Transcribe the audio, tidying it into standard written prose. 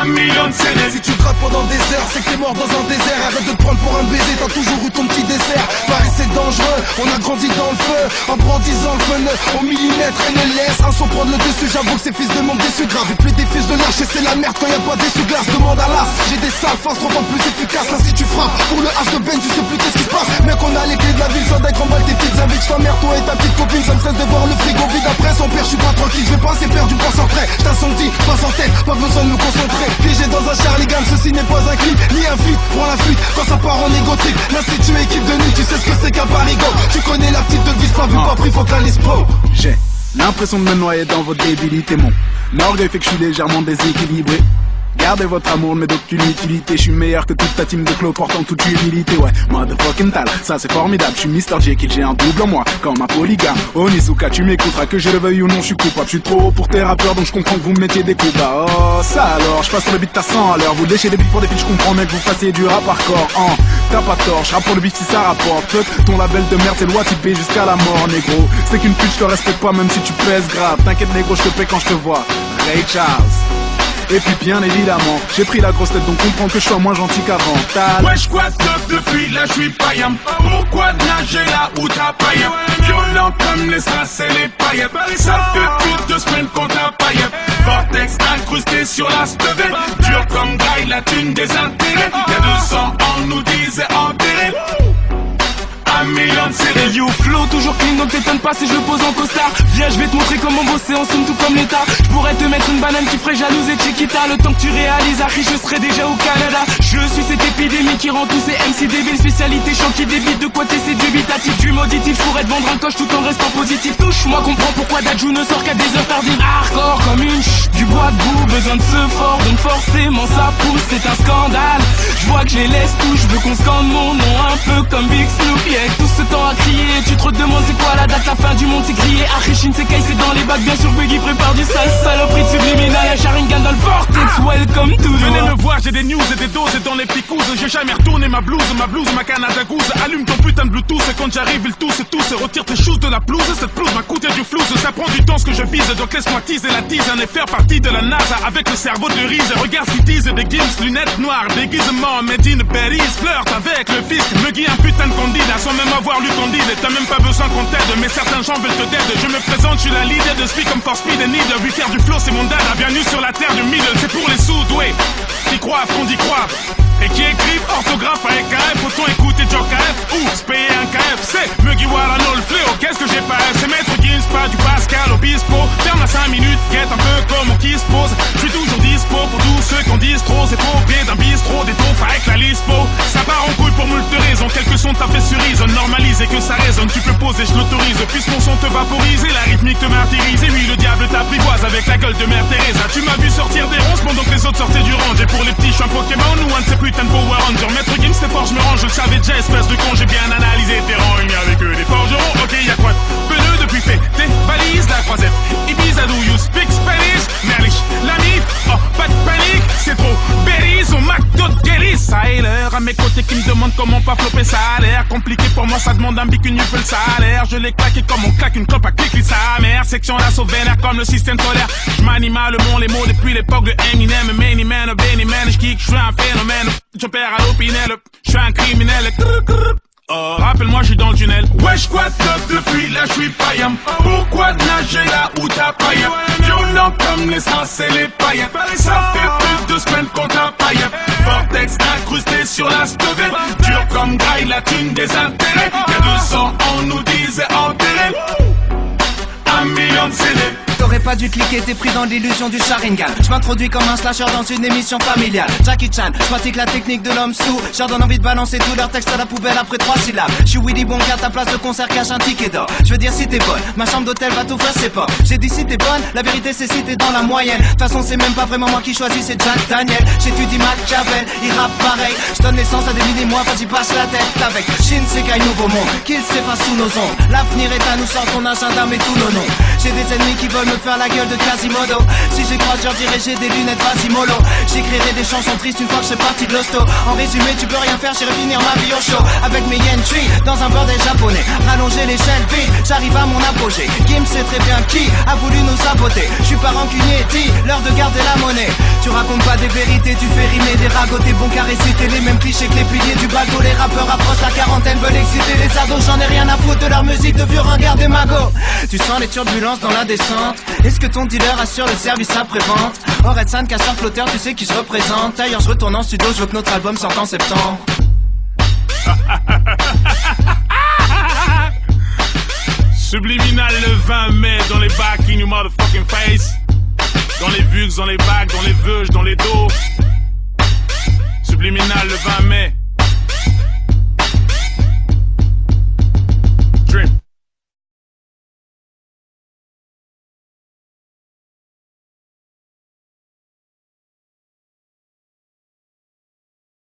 million de CD. Si tu grattes pendant des heures, c'est que t'es mort dans un désert. Arrête de te prendre pour un baiser, t'as toujours eu ton petit dessert. Paris c'est dangereux, on a grandi dans le feu, en brandissant le feu au millimètre et ne laisse un son prendre le dessus. J'avoue que ces fils de monde déçus grave. Et plus des fiches de lâcher, c'est la merde quand y'a pas d'essuie-glace. Demande à l'as, j'ai des sales faces 30 ans plus efficaces. Là si tu frappes pour le H de Ben, tu sais plus qu'est-ce qui se passe. Mec, on a les clés de la ville, sans d'être en balle tes petites invites. Ta mère, toi et ta petite copine, ça me cesse de voir le frigo vide. Après son père, je suis pas tranquille, je vais pas assez perdre du passe en trait. J't'assombris, passe en tête, pas besoin de me concentrer. Piégé dans un Charligan, ceci n'est pas un clip, ni un feat. Prends la fuite quand ça part en égotique. L'institut équipe de nuit, tu sais ce que c'est qu'un parigo. Tu connais la petite devise, pas vu, pas pris, faut que la liste pro. J'ai l'impression de me noyer dans votre débilité. Mon orgueil fait que je suis légèrement déséquilibré. Gardez votre amour, mais d'aucune utilité. Je suis meilleur que toute ta team de clos portant toute humilité. Ouais, motherfucking tal, ça c'est formidable. Je suis Mr. Jekyll, j'ai un double en moi, comme un polygame. Onizuka, tu m'écouteras, que je le veuille ou non, je suis coupable. Je suis trop haut pour tes rappeurs, donc je comprends que vous me mettiez des coups bas. Oh, ça alors, je passe sur le beat à 100 à l'heure. Vous léchez des beats pour des filles, je comprends, mec, vous fassiez du rap hardcore. T'as pas tort, je rappe pour le beat si ça rapporte. Fuck, ton label de merde, c'est loi typée jusqu'à la mort, négro. C'est qu'une pute, je te respecte pas, même si tu pèses grave. T'inquiète, négro, je te paie quand je te vois. Ray Charles. Et puis bien évidemment, j'ai pris la grosse tête donc comprends que je sois moins gentil qu'avant. Wesh quoi de depuis là je suis païen. Pourquoi nager là où t'as païen? Violent comme les strass et les paillettes. Ça fait plus de 2 semaines qu'on t'a paillettes. Vortex incrusté sur la stevelle. Dur comme graille la thune des intérêts. Y'a 200 ans nous disait enterré. Un million de CD. Hey yo flow toujours clean donc t'étonnes pas si je le pose en costard. Viens je vais te montrer comment bosser en somme tout comme l'état. Je pourrais te mettre une banane qui ferait jalouse et Chiquita. Le temps que tu réalises Harry je serais déjà au Canada. Je suis cette épidémie qui rend tous ces MC débiles. Spécialité chant qui débite de quoi t'essaies dubitatif. Du mauditif pourrait te vendre un coche tout en restant positif. Touche-moi comprends pourquoi Dajou ne sort qu'à des heures tardives. Hardcore comme une du bois de boue. Besoin de ce fort donc forcément ça pousse. C'est un scandale. Je vois que je les laisse tout. Je veux qu'on scande mon nom un peu comme Big Snoop. Avec tout ce temps à crier, tu te demandes c'est quoi la date, la fin du monde, c'est crié. Arishin, c'est Kai, c'est dans les bacs, bien sûr Buggy prépare du sale saloperie de subliminal. Y'a Sharingan dans le vortex, welcome to the venez me voir, j'ai des news et des doses et dans les picouses. J'ai jamais retourné ma blouse, ma Canada Goose. Allume ton putain de Bluetooth et quand j'arrive ils tous retire tes choses de la pelouse. Cette pelouse m'a coûté du flouze, ça prend du temps ce que je vise. Donc laisse-moi teaser la tease et faire partie de la NASA avec le cerveau de Rize. Regarde ce qu'ils disent, des gimps, lunettes noires, déguisement, made in Paris. Flirte avec le fisc, me guille un putain de candidat sans même avoir lu ton deal. Et t'as même pas besoin qu'on t'aide, mais certains gens veulent te dead. Je me présente, je suis la leader de Speak comme for Speed and Need. Lui faire du flow c'est mon dada, bienvenue sur la terre du middle. C'est pour les souds, ouais, qui croient, qu'on y croit. Et qui écrivent orthographe avec KF, autant écouter Joe KF ou se payer un KFC. Mugiwara no le fléau, qu'est-ce que j'ai pas? C'est Maître Gims, pas du Pascal Obispo. Ferme à 5 minutes, guette un peu comme on qui se pose. Je suis toujours dispo pour tous ceux qui en disent trop. C'est trop bien d'un bistrot, des taufs avec la lispo. Ça part en couille pour moult raisons. Quelques sons t'as fait cerise, on normalise et que ça résonne. Tu peux poser, je l'autorise. Puisque mon son te vaporise et la rythmique te martyrise. Et oui, le diable t'apprivoise avec la gueule de Mère Teresa. Tu m'as vu sortir des ronces pendant que les autres sortaient du range. Et pour les petits, je suis un Pokémon ou un de ces putains de Power Rangers. Maître Gims, c'est fort, je me range. Je le savais déjà, espèce de con. J'ai bien analysé tes rangs. Il y avec eux des forgerons. Ok, y'a quoi de pneus depuis fait tes valises, la croisette. Ibiza, do you speak Spanish? Merlich, la mif, oh, pas de panique. C'est trop berries au McDo de Guéris. Ça est l'heure à mes côtés qui me demandent comment pas flopper. Ça a l'air compliqué pour moi, ça demande un bic, une le salaire. Je l'ai claqué comme on claque une clope à clic, sa mère. Section l'assaut vénère comme le système solaire. Je m'anime à le monde, les mots depuis l'époque de Eminem. Many man, Benny man, je kick, je suis un phénomène. Je perds à l'opinel, je suis un criminel. Oh, rappelle-moi, je suis dans le tunnel. Wesh quoi de depuis là, je suis païen. Pourquoi nager là où t'as païen? Violent comme les strass et les paillettes. Ça fait plus de 2 semaines qu'on t'a païen. Vortex incrusté sur la stevelle. Dur comme graille la thune des intérêts. Y'a 200 ans nous disait enterré. 1 million de CD. T'aurais pas dû cliquer, t'es pris dans l'illusion du Sharingan. Je m'introduis comme un slasher dans une émission familiale. Jackie Chan, je pratique la technique de l'homme sous. Je leur donne envie de balancer tous leurs textes à la poubelle après 3 syllabes. Je suis Willy Wonka, ta place de concert cache un ticket d'or. Je veux dire si t'es bonne, ma chambre d'hôtel va t'ouvrir ses portes. J'ai dit si t'es bonne, la vérité c'est si t'es dans la moyenne. De toute façon c'est même pas vraiment moi qui choisis, c'est Jack Daniel. J'étudie Machiavel, il rappe pareil. Je donne naissance à des mini-mois, vas-y passe la tête avec Shinsekai nouveau monde, qu'il s'efface sous nos ondes. L'avenir est à nous, sort ton agenda mais tous nos noms. J'ai des ennemis qui veulent me faire la gueule de Quasimodo. Si j'y crois, je leur dirai j'ai des lunettes Quasimodo. J'écrirai des chansons tristes une fois que je suis parti de l'hosto. En résumé, tu peux rien faire, j'irai finir ma vie au show. Avec mes yen tree dans un bordel japonais. Rallonger l'échelle vite, j'arrive à mon apogée. Gims sait très bien qui a voulu nous saboter. côté. Je suis pas rancunier, dis, l'heure de garder la monnaie. Tu racontes pas des vérités, tu fais rimer des ragots. T'es bon qu'à réciter les mêmes clichés que les piliers du bateau. Les rappeurs approchent la quarantaine, veulent exciter les ados. J'en ai rien à foutre de leur musique de vieux ringards des magots. Tu sens les turbulences dans la descente. Est-ce que ton dealer assure le service après-vente? Orelsan, casseur, flotteur, tu sais qui je représente. D'ailleurs je retourne en studio, je veux que notre album sorte en septembre. Subliminal le 20 mai dans les bacs in your motherfucking face. Dans les bugs, dans les bacs, dans les veuges, dans les dos.